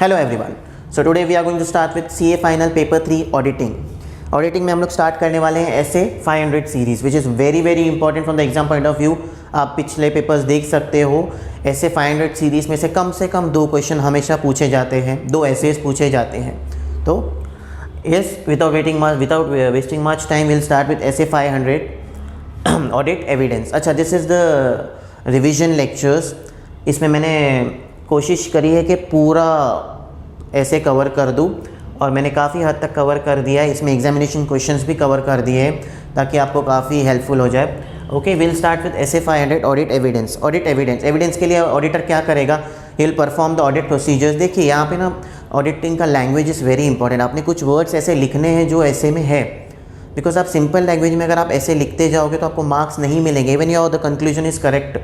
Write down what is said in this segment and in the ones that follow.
Hello everyone. So today we are going to start with CA Final Paper 3 Auditing. Auditing में हम लोग start करने वाले हैं ऐसे 500 series which is very very important from the exam point of view. आप पिछले papers देख सकते हो. ऐसे 500 सीरीज में से कम 2 क्वेश्चन हमेशा पूछे जाते हैं, 2 एसेज पूछे जाते हैं. तो yes, without wasting much time will start with ऐसे 500 ऑडिट एविडेंस. अच्छा, this is the revision lectures. इसमें मैंने कोशिश करी है कि पूरा ऐसे कवर कर दूं और मैंने काफ़ी हद तक कवर कर दिया है. इसमें एग्जामिनेशन क्वेश्चंस भी कवर कर दिए हैं ताकि आपको काफ़ी हेल्पफुल हो जाए. ओके, विल स्टार्ट विद ऐसे 500 ऑडिट एविडेंस. ऑडिट एविडेंस के लिए ऑडिटर क्या करेगा? He will perform the audit procedures. देखिए यहाँ पे ना ऑडिटिंग का लैंग्वेज इज़ वेरी इंपॉर्टेंट. आपने कुछ वर्ड्स ऐसे लिखने हैं जो ऐसे में है, बिकॉज आप सिंपल लैंग्वेज में अगर आप ऐसे लिखते जाओगे तो आपको मार्क्स नहीं मिलेंगे even your the conclusion is correct.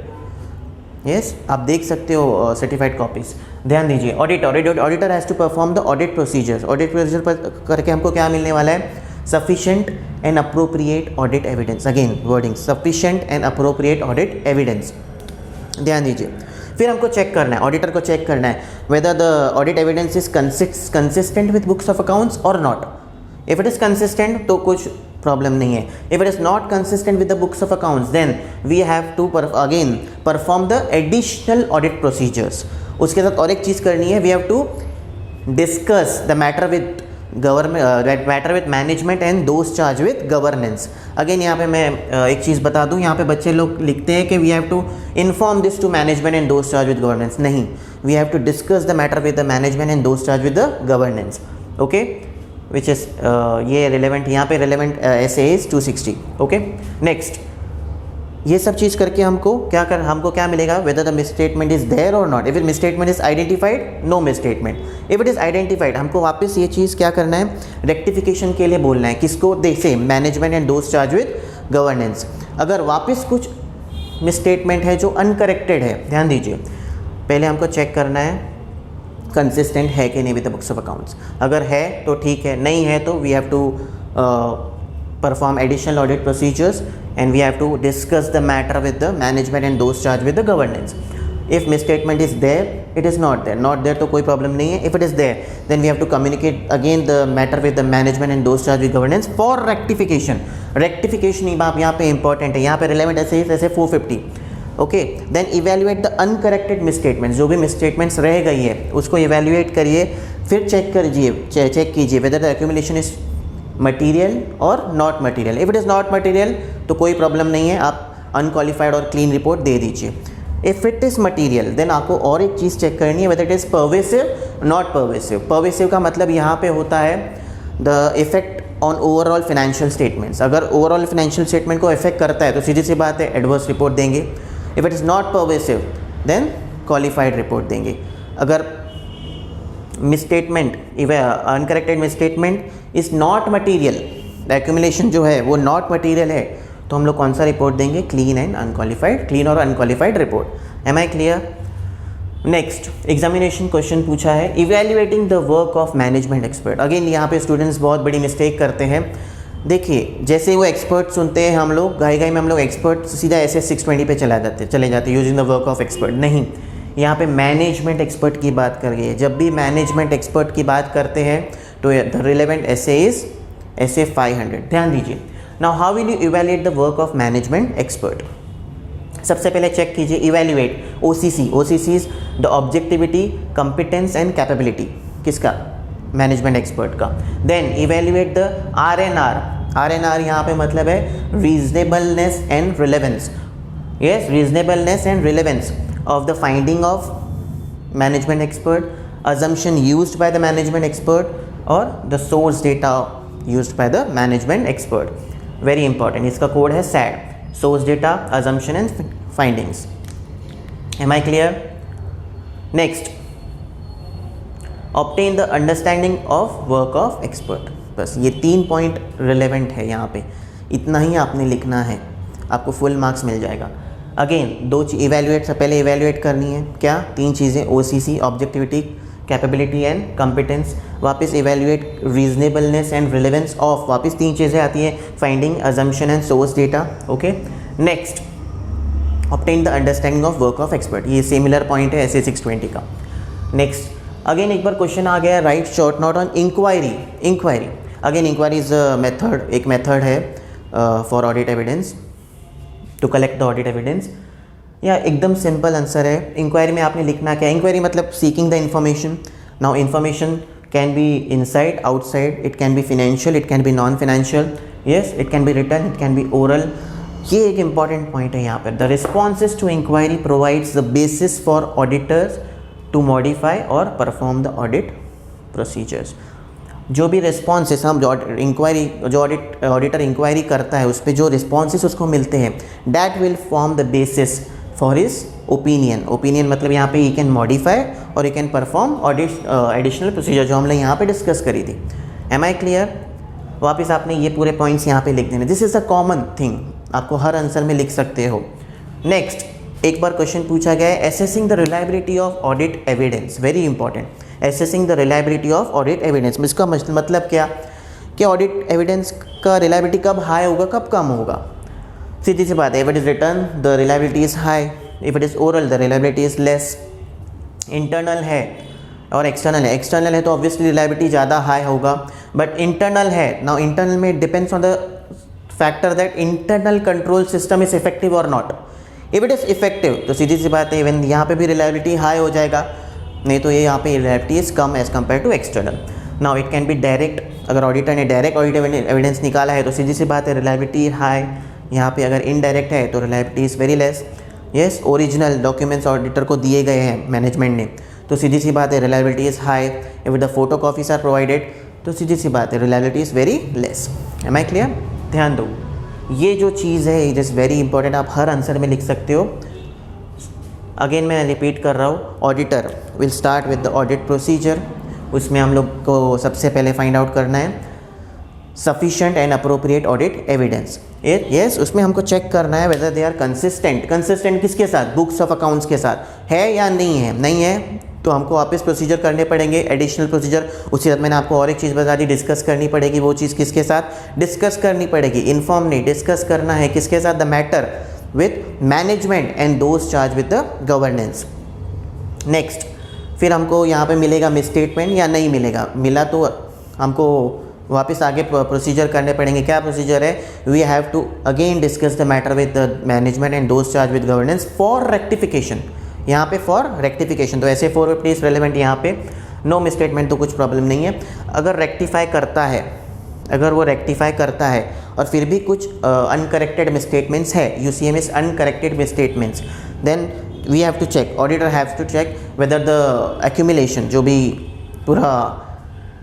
Yes, आप देख सकते हो सर्टिफाइड कॉपीज. ध्यान दीजिए, auditor has to perform the audit procedures. Audit procedure पर करके हमको क्या मिलने वाला है? Sufficient and appropriate audit evidence. Again wording, sufficient and appropriate audit evidence. ध्यान दीजिए. फिर हमको चेक करना है, ऑडिटर को चेक करना है whether the audit evidence is consistent with books of accounts और not. If it is consistent तो कुछ प्रॉब्लम नहीं है. If it is not consistent with the books of accounts then we have to again perform the additional audit procedures. उसके साथ और एक चीज़ करनी है, we have to discuss the matter with matter with management and those charge with governance. Again यहाँ पे मैं एक चीज़ बता दूँ, यहाँ पे बच्चे लोग लिखते हैं कि we have to inform this to management and those charge with governance. नहीं, we have to discuss the matter with the management and those charge with the governance. Okay, which is ये रिलेवेंट, यहाँ पे relevant ऐसे is 260. Okay, next ये सब चीज़ करके हमको क्या मिलेगा? Whether the misstatement is there और not. If it misstatement is identified, no misstatement. If it is identified, हमको वापस ये चीज़ क्या करना है? रेक्टिफिकेशन के लिए बोलना है. किसको? Same management and those charge with governance. अगर वापस कुछ मिसस्टेटमेंट है जो अनकरेक्टेड है, ध्यान दीजिए, पहले हमको चेक करना है कंसिस्टेंट है कि नहीं with the books of accounts. अगर है तो ठीक है, नहीं है तो we have to perform additional audit procedures and we have to discuss the matter with the management and those charged with the governance. If misstatement is there, it is not there तो कोई problem नहीं है. If it is there, then we have to communicate again the matter with the management and those charged with governance for rectification. Rectification ही बात यहाँ पे important है. यहाँ पे relevant ऐसे 450. Okay, then evaluate the uncorrected misstatements. जो भी misstatements रह गई है उसको इवेल्युएट करिए, फिर चेक कीजिए whether the accumulation is material और not material. If it is not material तो कोई प्रॉब्लम नहीं है, आप अनक्वालिफाइड और क्लीन रिपोर्ट दे दीजिए. If it is material then आपको और एक चीज़ चेक करनी है, whether it is pervasive not pervasive. Pervasive का मतलब यहाँ पे होता है the effect on overall financial statements. अगर ओवरऑल फाइनेंशियल स्टेटमेंट को इफेक्ट करता है तो सीधी सी बात है एडवर्स रिपोर्ट देंगे. If it is not pervasive then qualified report देंगे. अगर misstatement, uncorrected misstatement is not material, the accumulation जो है वो नॉट मटीरियल है, तो हम लोग कौन सा रिपोर्ट देंगे? क्लीन एंड अनक्वालिफाइड, क्लीन और unqualified report. Am I clear? Next examination question पूछा है, evaluating the work of management expert. Again यहाँ पे स्टूडेंट्स बहुत बड़ी मिस्टेक करते हैं. देखिए, जैसे वो एक्सपर्ट सुनते हैं हम लोग, गाई में हम लोग एक्सपर्ट सीधा ऐसे 620 पे चले जाते using the work of expert. नहीं, यहाँ पे मैनेजमेंट एक्सपर्ट की बात कर रही है. जब भी मैनेजमेंट एक्सपर्ट की बात करते हैं तो द रिलेवेंट ऐसे इज ऐसे 500. ध्यान दीजिए. Now how will you evaluate the work of management expert? सबसे पहले चेक कीजिए, evaluate OCC. OCC is the objectivity, competence and capability. किसका? मैनेजमेंट एक्सपर्ट का. Then evaluate the RNR. RNR यहाँ पे मतलब है reasonableness and relevance. Yes, reasonableness and relevance of the finding of management expert, assumption used by the management expert or the source data used by the management expert. Very important. इसका code है SAD, source data, assumption and findings. Am I clear? Next, obtain the understanding of work of expert. बस ये 3 point relevant है यहाँ पे, इतना ही आपने लिखना है, आपको फुल मार्क्स मिल जाएगा. अगेन दो इवैल्यूएट से पहले इवैल्यूएट करनी है. क्या? 3 चीज़ें, OCC objectivity, capability and competence. वापस evaluate reasonableness and relevance of, वापस 3 चीज़ें आती हैं, finding, assumption and source data. Okay, next obtain the understanding of work of expert. ये सिमिलर पॉइंट है ऐसे 620 का. नेक्स्ट अगेन एक बार क्वेश्चन आ गया, write short note on inquiry. Again inquiry is method, एक मेथड है for audit evidence, to collect the audit evidence. या एकदम सिंपल आंसर है। इंक्वायरी में आपने लिखना क्या, इंक्वायरी मतलब seeking the information. Now information can be inside, outside, it can be financial, it can be non financial, yes, it can be written, it can be oral. ये एक important point है यहाँ पर। The responses to inquiry provides the basis for auditors to modify और perform the audit procedures. जो भी responses हम जो ऑडिटर इंक्वायरी करता है उस पर जो रिस्पॉन्सेस उसको मिलते हैं, that will form the basis for his opinion मतलब यहाँ पे ही कैन मॉडिफाई और he can perform audit additional procedure जो हमने यहाँ पे डिस्कस करी थी। Am I clear? वापस आपने ये पूरे पॉइंट्स यहाँ पे लिख देने। This is a common thing, आपको हर आंसर में लिख सकते हो। नेक्स्ट एक बार क्वेश्चन पूछा गया है, assessing the reliability of audit evidence, very important. Assessing the reliability of audit evidence, इसका मतलब क्या कि ऑडिट एविडेंस का रिलायबिलिटी कब हाई होगा कब कम होगा। सीधी सी बात है, if it is return the reliability is high, if it is oral the reliability is less. Internal है और एक्सटर्नल है तो ऑब्वियसली रिलायबिलिटी ज़्यादा हाई होगा, बट इंटरनल है, नाउ इंटरनल में depends on the factor that internal control system is effective और not. If it is effective तो सीधी सी बात है इवन यहाँ पे भी रिलायबिलिटी हाई हो जाएगा, नहीं तो ये यहाँ पे रिलायबिलिटी इज़ कम as compare to external. Now it can be direct, अगर ऑडिटर ने डायरेक्ट ऑडिट एविडेंस निकाला है तो सीधी सी बात है रिलायबिलिटी हाई। यहाँ पे अगर इनडायरेक्ट है तो reliability is very less. Yes, original documents auditor को दिए गए हैं मैनेजमेंट ने तो सीधी सी बात है reliability is high. If the photo copies are provided तो सीधी सी बात है reliability is very less. Am I clear? ध्यान दो, ये जो चीज़ है इट इज़ वेरी इंपॉर्टेंट, आप हर आंसर में लिख सकते हो। अगेन मैं रिपीट कर रहा हूँ, auditor will start with the audit procedure. उसमें हम लोग को सबसे पहले फाइंड आउट करना है sufficient and appropriate audit evidence. Yes, उसमें हमको चेक करना है वेदर दे आर कंसिस्टेंट किसके साथ, बुक्स ऑफ अकाउंट्स के साथ है या नहीं है तो हमको वापस प्रोसीजर करने पड़ेंगे, एडिशनल प्रोसीजर। उसी साथ मैंने आपको और एक चीज़ बता दी, डिस्कस करनी पड़ेगी। वो चीज़ किसके साथ डिस्कस करनी पड़ेगी, इन्फॉर्म नहीं, डिस्कस करना है किसके साथ, the matter with management and those charge with the governance. Next फिर हमको यहाँ पे मिलेगा मिसस्टेटमेंट या नहीं मिलेगा, मिला तो हमको वापस आगे प्रोसीजर करने पड़ेंगे। क्या प्रोसीजर है, we have to again discuss the matter with the management and those charge with governance for rectification. यहाँ पे फॉर रेक्टिफिकेशन तो ऐसे फॉर प्लीज रेलिवेंट, यहाँ पे नो मिसस्टेटमेंट तो कुछ प्रॉब्लम नहीं है। अगर रेक्टिफाई करता है, अगर वो रेक्टिफाई करता है और फिर भी कुछ अनकरेक्टेड मिसस्टेटमेंट्स है, UCMS uncorrected misstatements, then we have to check, auditor have to check whether the accumulation, जो भी पूरा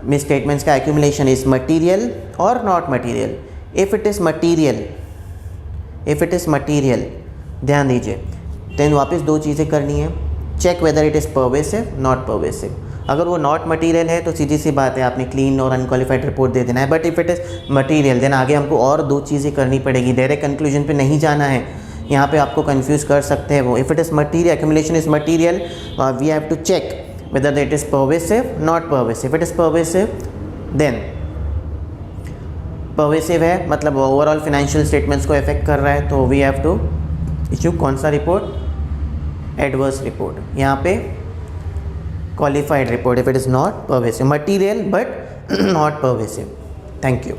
मिसस्टेटमेंट्स का एक्यूमुलेशन इज मटीरियल और not material. If it is material, ध्यान दीजिए, देन वापस दो चीज़ें करनी है, check whether it is pervasive not pervasive. अगर वो नॉट मटीरियल है तो सीधी सी बात है आपने क्लीन और अनक्वालिफाइड रिपोर्ट दे देना है, but if it is material then आगे हमको और दो चीज़ें करनी पड़ेगी। डायरेक्ट कंक्लूजन पे नहीं जाना है, यहाँ पे आपको कंफ्यूज कर सकते हैं वो। If it is material, accumulation is material, we have to check whether it is pervasive not pervasive. If it is pervasive then pervasive है मतलब ओवरऑल फाइनेंशियल स्टेटमेंट्स को इफेक्ट कर रहा है तो वी हैव टू इशू कौन सा report, adverse report, यहाँ पे qualified report. If it is not pervasive, material but not pervasive। Thank you.